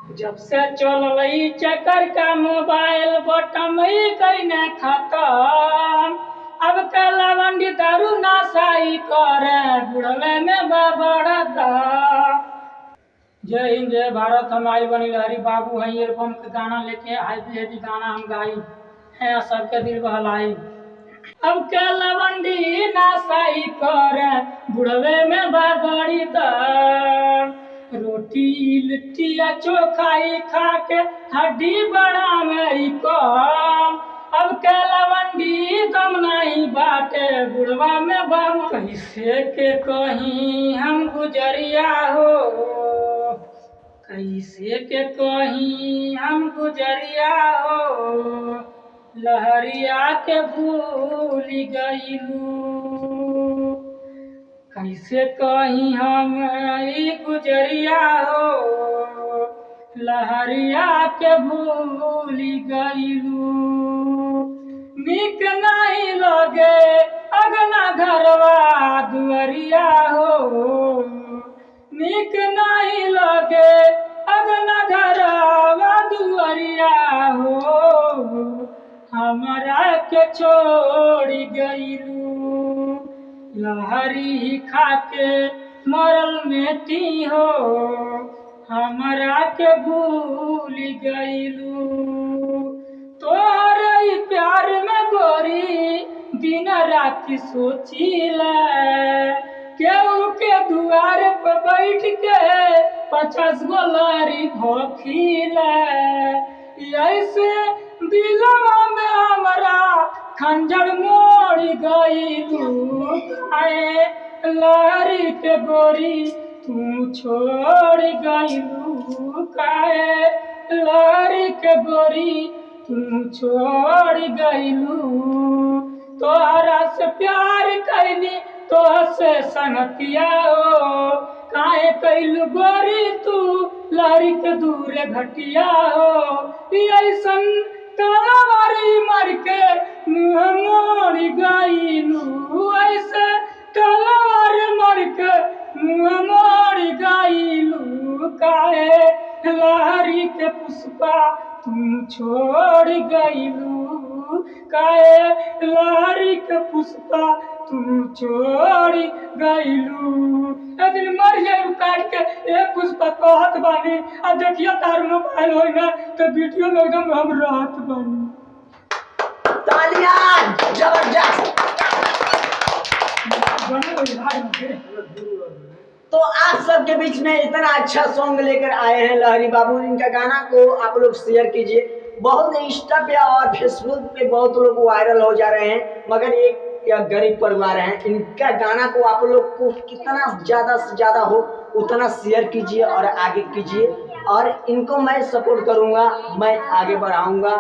जब से चलई चक्कर का मोबाइल बटम कईने खत्म। अब के लवंडी दारू नशाई करे बुढ़वे में बड़ा। जय हिंद जय भारत। हम आई बनी लहरी बाबू हैं। एल्बम के गाना लेके आई भी गाना हम गाई है, सबके दिल बहलाई। अब के लवंडी नशाई करे बुढ़वे में बड़ी दर्द। रोटी लिट्टिया चोखाई खा के हड्डी बड़ा में कम। अब के लवंडी दम नहीं बाटे बुढ़वा में बम। कैसे के कहीं हम गुजरिया हो, कैसे के कहीं हम गुजरिया हो। लहरिया के भूल गईलू, कैसे कहीं हम गुजरिया हो। लहरिया के भूल गईलू। निक नहीं लगे अगना घरवा दुआरिया हो। निक नहीं लगे अगना घरवा दुआरिया हो। हमरा के छोड़ गईलू। लहरी खा के मरल मेटी हो। हमरा के भूल गईलू। तोहरे प्यार में गोरी दिन राति सोचीला। केहू के दुआर पे बैठ के 50 गो लहरी भोखीला। ऐसे दिलवा में हमरा खंजर मोड़ गईलू। आए लहरी के गोरी तू छोड़ गईलू। काहे लहरी के गोरी तू छोड़ गईलू। तोहरा से प्यार कैली तोहर से संगतिया हो। काहे कैलू गोरी तू लहरी के दूर घटिया हो। ऐसन तलवारी मार के मुँह मोड़ गईलू। ऐसे तलवार मार के मुँह मोड़ गईलू। काहे लहरी के पुष्पा तू छोड़ गईलू। काहे लहरी के पुष्पा तू छोड़ गईलू। दिन मर जाए काट के एक पुष्पा कहत बानी। अब देखिए तार मोबाइल हो ना तो वीडियो में एकदम हम रहत बानी। तालियां जबरदस्त। तो आप सबके बीच में इतना अच्छा सॉन्ग लेकर आए हैं लहरी बाबू। इनका गाना को आप लोग शेयर कीजिए। बहुत इंस्टा पे और फेसबुक पे बहुत लोग वायरल हो जा रहे हैं, मगर एक या गरीब परिवार हैं। इनका गाना को आप लोग को कितना ज़्यादा से ज़्यादा हो उतना शेयर कीजिए और आगे कीजिए। और इनको मैं सपोर्ट करूँगा, मैं आगे बढ़ाऊँगा,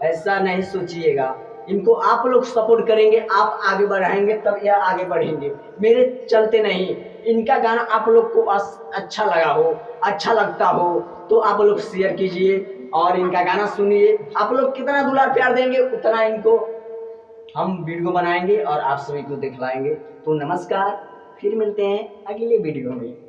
ऐसा नहीं सोचिएगा। इनको आप लोग सपोर्ट करेंगे, आप आगे बढ़ाएंगे तब यह आगे बढ़ेंगे, मेरे चलते नहीं। इनका गाना आप लोग को अच्छा लगा हो, अच्छा लगता हो तो आप लोग शेयर कीजिए और इनका गाना सुनिए। आप लोग कितना दुलार प्यार देंगे उतना इनको हम वीडियो बनाएंगे और आप सभी को दिखलाएंगे। तो नमस्कार, फिर मिलते हैं अगले वीडियो में।